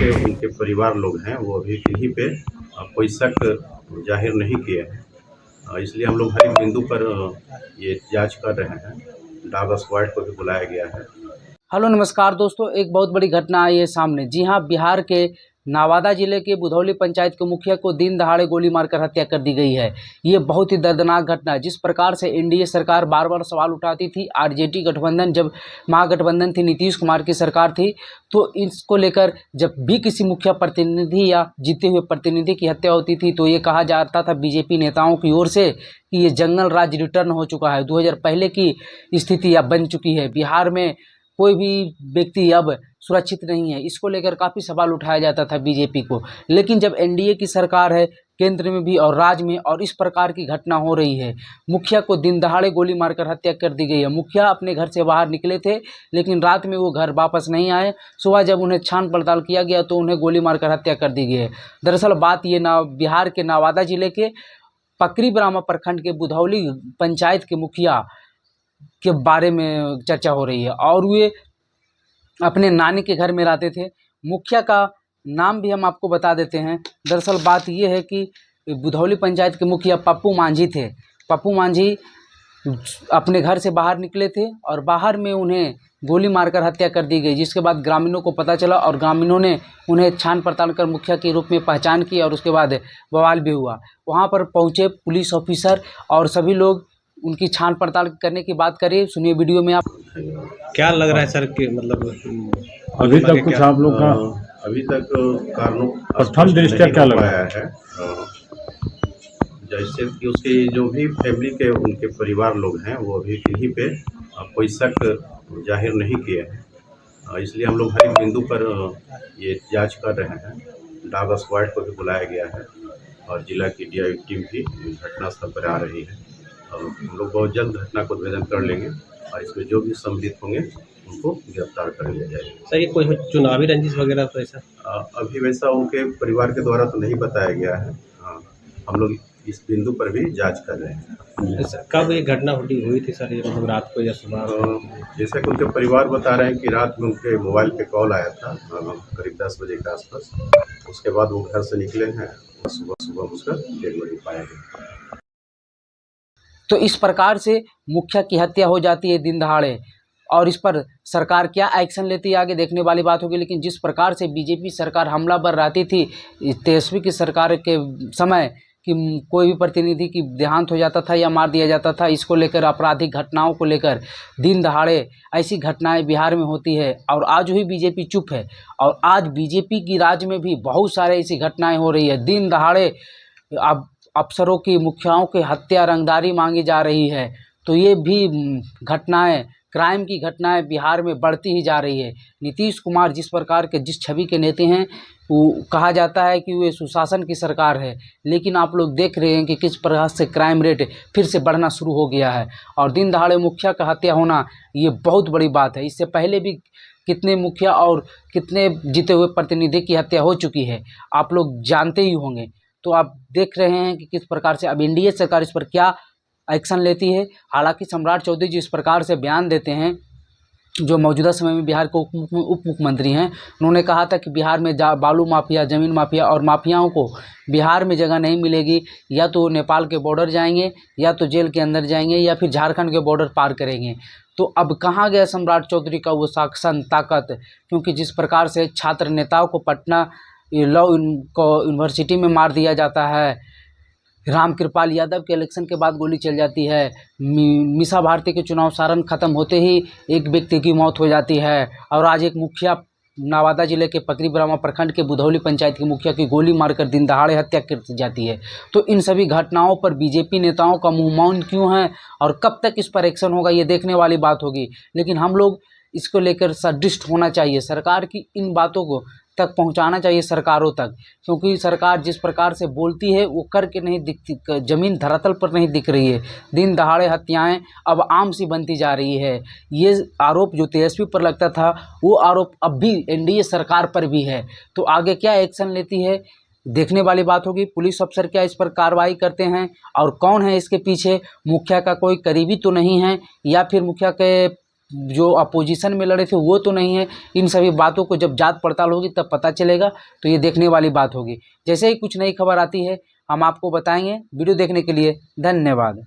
के उनके परिवार लोग हैं वो अभी किन्हीं पे कोई शक जाहिर नहीं किए हैं। इसलिए हम लोग हर एक बिंदु पर ये जांच कर रहे हैं। डॉग स्क्वाड को भी बुलाया गया है। हेलो नमस्कार दोस्तों, एक बहुत बड़ी घटना आई है सामने। जी हां, बिहार के नवादा जिले के बुधौली पंचायत के मुखिया को दिन दहाड़े गोली मारकर हत्या कर दी गई है। ये बहुत ही दर्दनाक घटना है। जिस प्रकार से एनडीए सरकार बार बार सवाल उठाती थी, आरजेडी गठबंधन जब महागठबंधन थी, नीतीश कुमार की सरकार थी, तो इसको लेकर जब भी किसी मुखिया प्रतिनिधि या जीते हुए प्रतिनिधि की हत्या होती थी तो ये कहा जाता था बीजेपी नेताओं की ओर से कि ये जंगल राज रिटर्न हो चुका है, 2000 पहले की स्थिति अब बन चुकी है। बिहार में कोई भी व्यक्ति अब सुरक्षित नहीं है। इसको लेकर काफ़ी सवाल उठाया जाता था बीजेपी को। लेकिन जब एनडीए की सरकार है केंद्र में भी और राज्य में, और इस प्रकार की घटना हो रही है, मुखिया को दिन दहाड़े गोली मारकर हत्या कर दी गई है। मुखिया अपने घर से बाहर निकले थे, लेकिन रात में वो घर वापस नहीं आए। सुबह जब उन्हें छान पड़ताल किया गया तो उन्हें गोली मारकर हत्या कर दी गई है। दरअसल बात ये बिहार के नवादा जिले के पकरी ब्राह्मा प्रखंड के बुधौली पंचायत के मुखिया के बारे में चर्चा हो रही है, और वे अपने नानी के घर में रहते थे। मुखिया का नाम भी हम आपको बता देते हैं। दरअसल बात ये है कि बुधौली पंचायत के मुखिया पप्पू मांझी थे। पप्पू मांझी अपने घर से बाहर निकले थे और बाहर में उन्हें गोली मारकर हत्या कर दी गई, जिसके बाद ग्रामीणों को पता चला और ग्रामीणों ने उन्हें छान पड़ताल कर मुखिया के रूप में पहचान की, और उसके बाद बवाल भी हुआ। वहाँ पर पहुँचे पुलिस ऑफिसर और सभी लोग उनकी छान पड़ताल करने की बात करिए। सुनिए वीडियो में आप। क्या लग रहा है सर कि मतलब अभी तक कुछ आप लोग का अभी तक कारणों प्रथम दृष्टया क्या लग रहा है? जैसे कि उसके जो भी फैमिली के उनके परिवार लोग हैं वो अभी किन्हीं पे कोई शक जाहिर नहीं किए हैं। इसलिए हम लोग हर एक बिंदु पर ये जांच कर रहे हैं। डॉग स्क्वाड को भी बुलाया गया है और जिला की डीआई टीम भी घटनास्थल पर आ रही है। हम लोग बहुत जल्द घटना को उद्भेदन कर लेंगे और इसमें जो भी सम्मिलित होंगे उनको गिरफ्तार कर लिया जाएगा। सर ये कोई चुनावी रंजिश वगैरह तो ऐसा अभी वैसा उनके परिवार के द्वारा तो नहीं बताया गया है। हम लोग इस बिंदु पर भी जांच कर रहे हैं। कब ये घटना हुई थी सर? ये मतलब रात को या सुबह? जैसा कि उनके परिवार बता रहे हैं कि रात में उनके मोबाइल पे कॉल आया था करीब 10 बजे के आसपास। उसके बाद वो घर से निकले हैं, सुबह उसका डेड बॉडी पाया गया। तो इस प्रकार से मुखिया की हत्या हो जाती है दिन दहाड़े, और इस पर सरकार क्या एक्शन लेती है आगे देखने वाली बात होगी। लेकिन जिस प्रकार से बीजेपी सरकार हमलावर रहती थी तेजस्वी की सरकार के समय कि कोई भी प्रतिनिधि की देहांत हो जाता था या मार दिया जाता था, इसको लेकर आपराधिक घटनाओं को लेकर दिन दहाड़े ऐसी घटनाएं बिहार में होती है, और आज भी बीजेपी चुप है। और आज बीजेपी की राज्य में भी बहुत सारे ऐसी घटनाएं हो रही है। दिन दहाड़े अब अफसरों की, मुखियाओं की हत्या, रंगदारी मांगी जा रही है। तो ये भी घटनाएं, क्राइम की घटनाएं बिहार में बढ़ती ही जा रही है। नीतीश कुमार जिस प्रकार के, जिस छवि के नेता हैं, वो कहा जाता है कि वे सुशासन की सरकार है, लेकिन आप लोग देख रहे हैं कि किस प्रकार से क्राइम रेट फिर से बढ़ना शुरू हो गया है। और दिन दहाड़े मुखिया का हत्या होना ये बहुत बड़ी बात है। इससे पहले भी कितने मुखिया और कितने जीते हुए प्रतिनिधि की हत्या हो चुकी है, आप लोग जानते ही होंगे। तो आप देख रहे हैं कि किस प्रकार से अब एनडीए सरकार इस पर क्या एक्शन लेती है। हालांकि सम्राट चौधरी जिस प्रकार से बयान देते हैं, जो मौजूदा समय में बिहार के उप मुख्यमंत्री हैं, उन्होंने कहा था कि बिहार में बालू माफिया, ज़मीन माफिया और माफियाओं को बिहार में जगह नहीं मिलेगी। या तो नेपाल के बॉर्डर जाएंगे, या तो जेल के अंदर जाएंगे, या फिर झारखंड के बॉर्डर पार करेंगे। तो अब कहाँ गया सम्राट चौधरी का वो शासन ताकत? क्योंकि जिस प्रकार से छात्र नेताओं को पटना लॉ यूनिवर्सिटी में मार दिया जाता है, रामकृपाल यादव के इलेक्शन के बाद गोली चल जाती है, मीसा भारती के चुनाव सारण खत्म होते ही एक व्यक्ति की मौत हो जाती है, और आज एक मुखिया नवादा जिले के पकरी ब्राह्मा प्रखंड के बुधौली पंचायत के मुखिया की गोली मारकर दिन दहाड़े हत्या कर दी जाती है। तो इन सभी घटनाओं पर बीजेपी नेताओं का मुंह मौन क्यों है, और कब तक इस पर एक्शन होगा, ये देखने वाली बात होगी। लेकिन हम लोग इसको लेकर सदृष्ट होना चाहिए, सरकार की इन बातों को तक पहुंचाना चाहिए सरकारों तक, क्योंकि सरकार जिस प्रकार से बोलती है वो करके नहीं दिखती, जमीन धरातल पर नहीं दिख रही है। दिन दहाड़े हत्याएं अब आम सी बनती जा रही है। ये आरोप जो तेजस्वी पर लगता था, वो आरोप अब भी एनडीए सरकार पर भी है। तो आगे क्या एक्शन लेती है देखने वाली बात होगी। पुलिस अफसर क्या इस पर कार्रवाई करते हैं, और कौन है इसके पीछे? मुखिया का कोई करीबी तो नहीं है, या फिर मुखिया के जो अपोजिशन में लड़े थे वो तो नहीं है। इन सभी बातों को जब जांच पड़ताल होगी तब पता चलेगा, तो ये देखने वाली बात होगी। जैसे ही कुछ नई खबर आती है हम आपको बताएंगे। वीडियो देखने के लिए धन्यवाद।